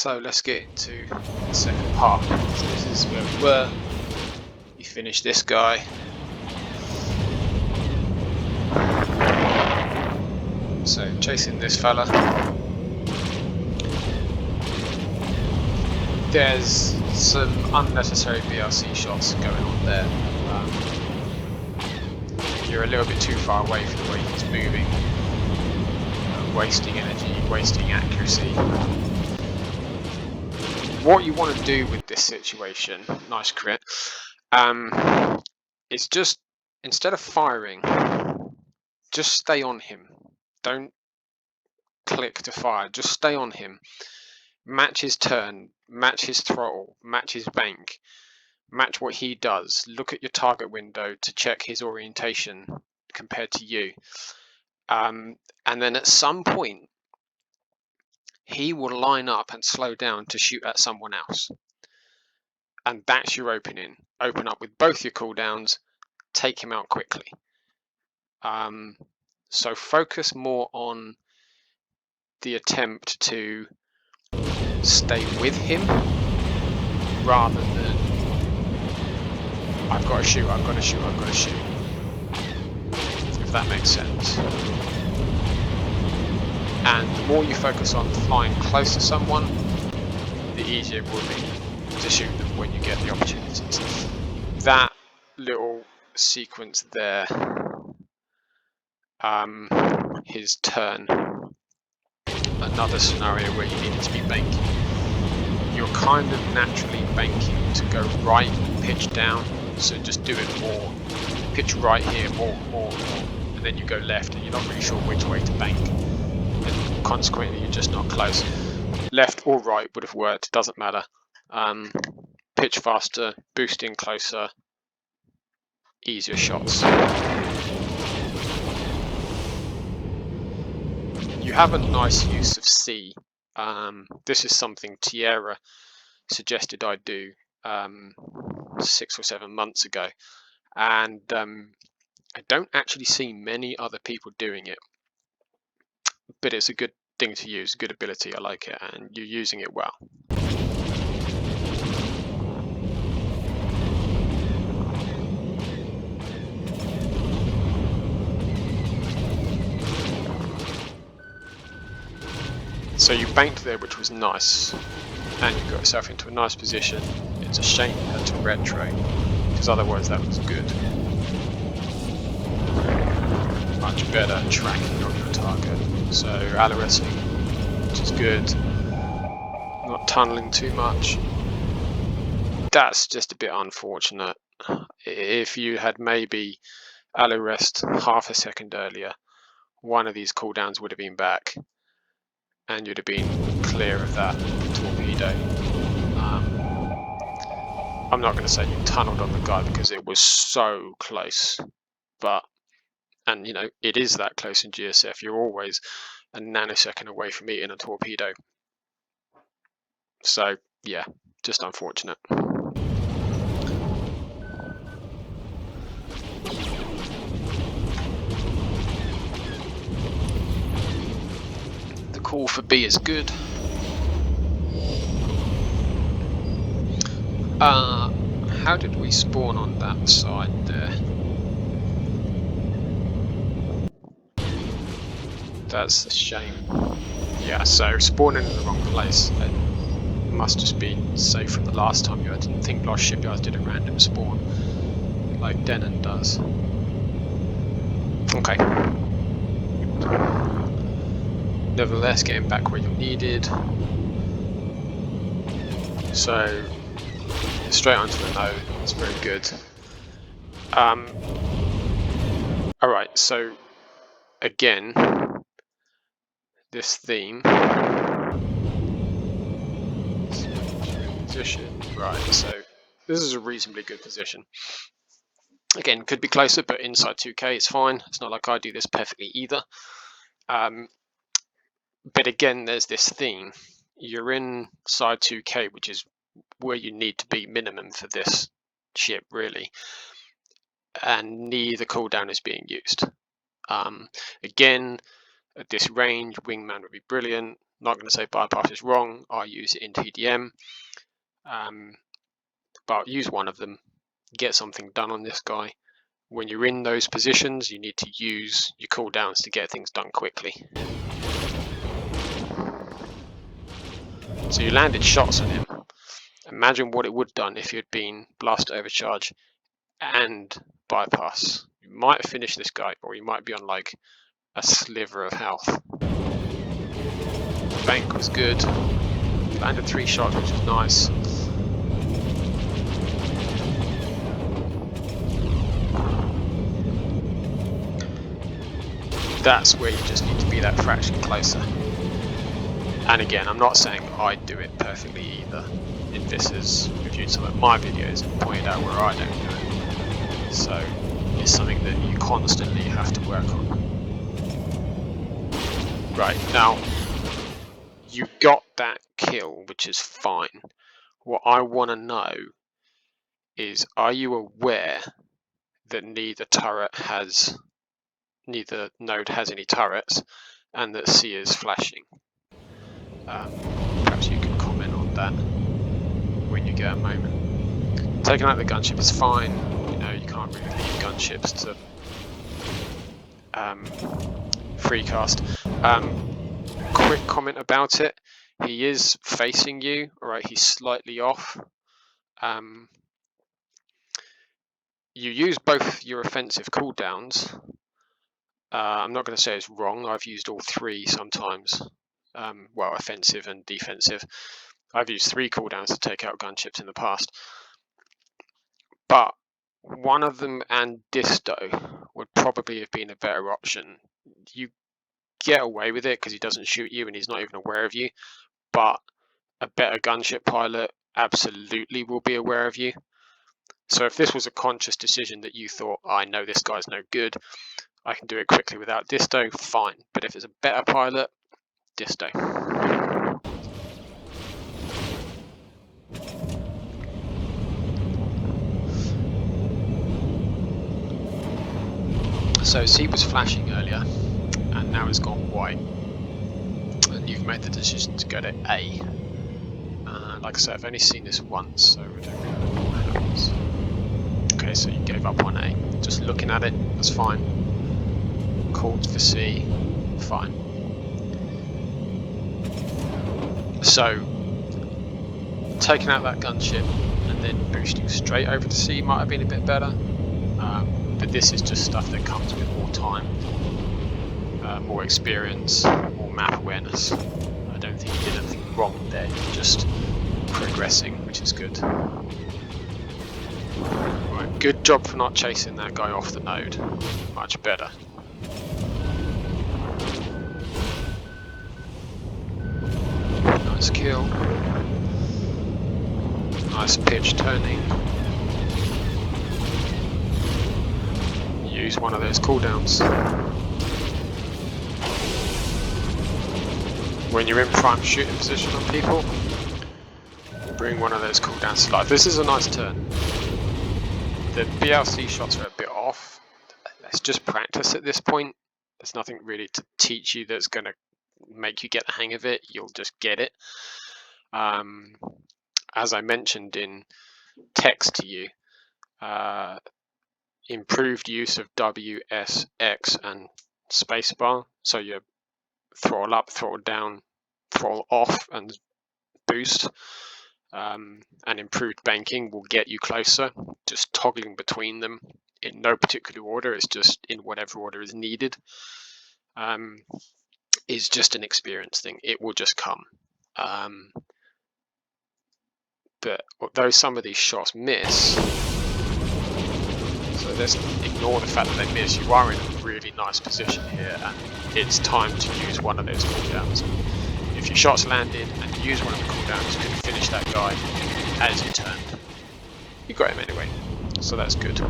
So let's get into the second part. So this is where we were. We finished this guy. So chasing this fella. There's some unnecessary BRC shots going on there. You're a little bit too far away from the way he's moving, wasting energy, wasting accuracy. What you want to do with this situation, nice crit, is just, instead of firing, just stay on him. Don't click to fire, just stay on him. Match his turn, match his throttle, match his bank, match what he does. Look at your target window to check his orientation compared to you. And then at some point, he will line up and slow down to shoot at someone else. And that's your opening. Open up with both your cooldowns, take him out quickly. So focus more on the attempt to stay with him rather than I've got to shoot, I've got to shoot, I've got to shoot. If that makes sense. And the more you focus on flying close to someone, the easier it will be to shoot them when you get the opportunities. That little sequence there, his turn, another scenario where you needed to be banking. You're kind of naturally banking to go right, pitch down, so just do it more. Pitch right here, more, and then you go left, and you're not really sure which way to bank. And consequently, you're just not close. Left or right would have worked, doesn't matter. Pitch faster, boost in closer, easier shots. You have a nice use of C. This is something Tierra suggested I do 6 or 7 months ago, and I don't actually see many other people doing it, but it's a good thing to use, good ability, I like it, and you're using it well. So you banked there, which was nice, and you got yourself into a nice position. It's a shame you had to retro, because otherwise that was good. Much better tracking on your target. So Alaresing, which is good. Not tunneling too much. That's just a bit unfortunate. If you had maybe Alarest half a second earlier, one of these cooldowns would have been back, and you'd have been clear of that torpedo. I'm not going to say you tunneled on the guy because it was so close, but, and you know, it is that close in GSF. You're always a nanosecond away from eating a torpedo. So yeah, just unfortunate. The call for B is good. How did we spawn on that side there? That's a shame. Yeah, so spawning in the wrong place. It must just be safe from the last time you had. I didn't think Lost Shipyards did a random spawn like Denon does. Okay. Nevertheless, getting back where you're needed. So straight onto the node, it's very good. Alright, so again, this theme. Position, right, so this is a reasonably good position. Again, could be closer, but inside 2k is fine. It's not like I do this perfectly either. But again, there's this theme. You're inside 2k, which is where you need to be minimum for this ship, really. And neither cooldown is being used. Again, at this range, wingman would be brilliant. Not going to say bypass is wrong. I use it in TDM, but use one of them. Get something done on this guy. When you're in those positions, you need to use your cooldowns to get things done quickly. So you landed shots on him. Imagine what it would have done if you'd been blast overcharge and bypass. You might have finished this guy, or you might be on like a sliver of health. The bank was good. Landed 3 shots, which is nice. That's where you just need to be that fraction closer. And again, I'm not saying I do it perfectly either. This has reviewed some of my videos and pointed out where I don't do it. So it's something that you constantly have to work on. Right, now you got that kill, which is fine. What I want to know is, are you aware that neither node has any turrets, and that C is flashing? Perhaps you can comment on that when you get a moment. Taking out the gunship is fine. You know, you can't really leave gunships to free cast. Quick comment about it. He is facing you, alright, he's slightly off. You use both your offensive cooldowns. I'm not going to say it's wrong. I've used all 3 sometimes. Well, offensive and defensive. I've used 3 cooldowns to take out gunships in the past. But one of them and Disto would probably have been a better option. You get away with it because he doesn't shoot you and he's not even aware of you. But a better gunship pilot absolutely will be aware of you. So if this was a conscious decision that you thought, I know this guy's no good, I can do it quickly without Disto, fine. But if it's a better pilot, Disto. So C was flashing earlier, and now it's gone white. And you've made the decision to go to A. Like I said, I've only seen this once, so I don't really know what happens. Okay, so you gave up on A. Just looking at it, that's fine. Called for C, fine. So, taking out that gunship and then boosting straight over to C might have been a bit better. But this is just stuff that comes with more time, more experience, more map awareness. I don't think you did anything wrong there, you're just progressing, which is good. Right, good job for not chasing that guy off the node. Much better. Nice kill. Nice pitch turning. Use one of those cooldowns. When you're in prime shooting position on people, bring one of those cooldowns to life. This is a nice turn. The BLC shots are a bit off. Let's just practice at this point. There's nothing really to teach you that's going to make you get the hang of it. You'll just get it. As I mentioned in text to you, improved use of W, S, X and spacebar. So you throttle up, throttle down, throttle off and boost. And improved banking will get you closer. Just toggling between them in no particular order, it's just in whatever order is needed. Is just an experience thing. It will just come. But although some of these shots miss, so let's ignore the fact that they miss, you are in a really nice position here and it's time to use one of those cooldowns. If your shots landed and you use one of the cooldowns, you can finish that guy as you turned. You got him anyway, so that's good.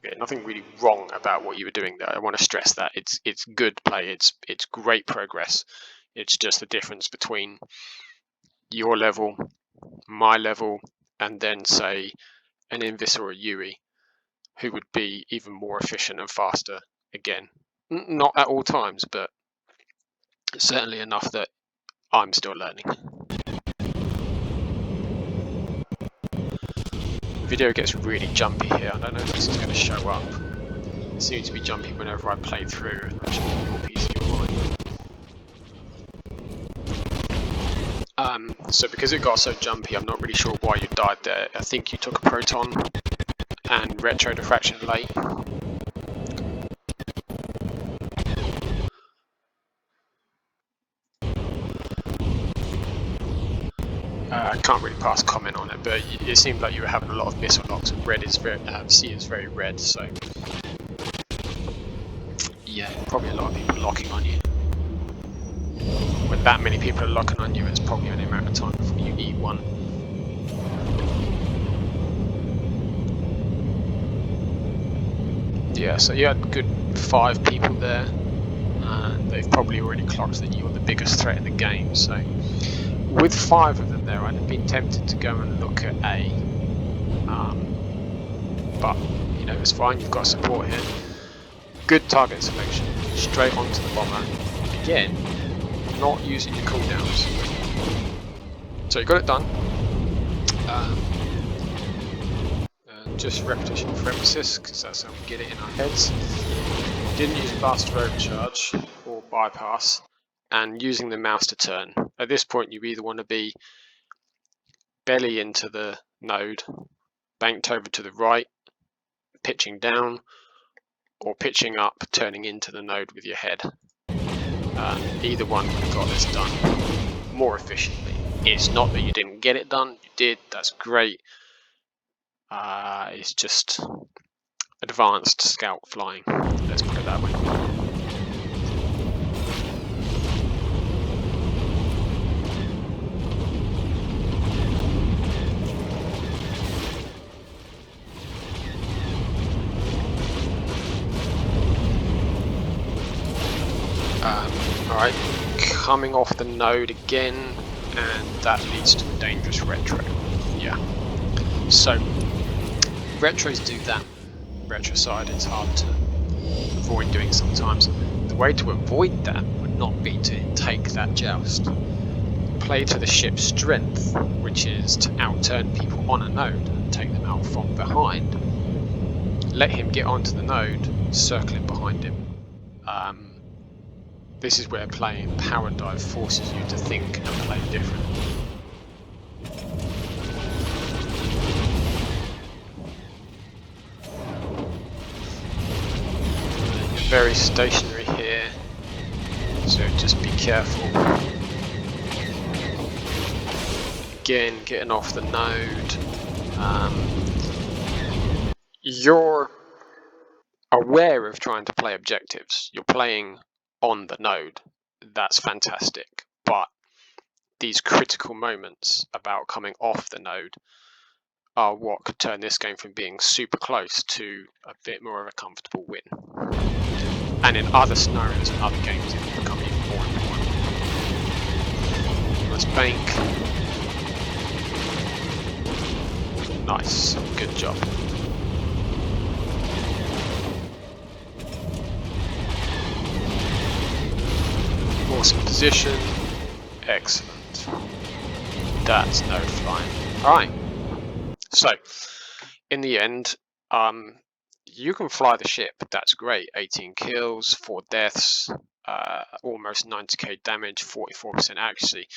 Okay, nothing really wrong about what you were doing there. I want to stress that it's good play. It's great progress. It's just the difference between your level, my level, and then say an Invis or a Yui, who would be even more efficient and faster. Again, not at all times, but Certainly enough that I'm still learning. The video gets really jumpy here. I don't know if this is going to show up. It seems to be jumpy whenever I play through, which may be more PC or mine. So because it got so jumpy, I'm not really sure why you died there. I think you took a proton and retro diffraction late. I can't really pass comment on it, but it seemed like you were having a lot of missile locks, and red is very, C is very red, so yeah, probably a lot of people locking on you. When that many people are locking on you, it's probably only a matter of time before you eat one. Yeah, so you had a good 5 people there, and they've probably already clocked that you're the biggest threat in the game, so with 5 of them there, I'd have been tempted to go and look at A, but you know, it's fine, you've got support here. Good target selection, straight onto the bomber. Again, not using your cooldowns. So you got it done. Just repetition for emphasis, because that's how we get it in our heads. Didn't use faster overcharge or bypass, and using the mouse to turn. At this point, you either want to be belly into the node, banked over to the right, pitching down, or pitching up, turning into the node with your head. Either one would have got this done more efficiently. It's not that you didn't get it done, you did, that's great. It's just advanced scout flying, let's put it that way. Alright, coming off the node again, and that leads to a dangerous retro. Yeah. So, retros do that. Retro side, it's hard to avoid doing sometimes. The way to avoid that would not be to take that joust. Play to the ship's strength, which is to outturn people on a node and take them out from behind. Let him get onto the node, circling behind him. This is where playing power dive forces you to think and play differently. You're very stationary here, so just be careful. Again, getting off the node. You're aware of trying to play objectives. You're playing on the node. That's fantastic. But these critical moments about coming off the node are what could turn this game from being super close to a bit more of a comfortable win. And in other scenarios and other games, it will become even more important. Let's bank. Nice, good job. Awesome position. Excellent. That's node flying. Alright. So, in the end, you can fly the ship. That's great. 18 kills, 4 deaths, almost 90k damage, 44% accuracy.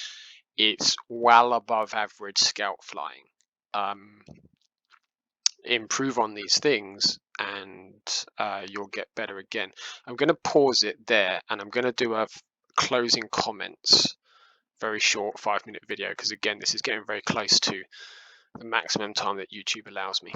It's well above average scout flying. Improve on these things and you'll get better again. I'm going to pause it there, and I'm going to do a closing comments, very short 5-minute video, because again, this is getting very close to the maximum time that YouTube allows me.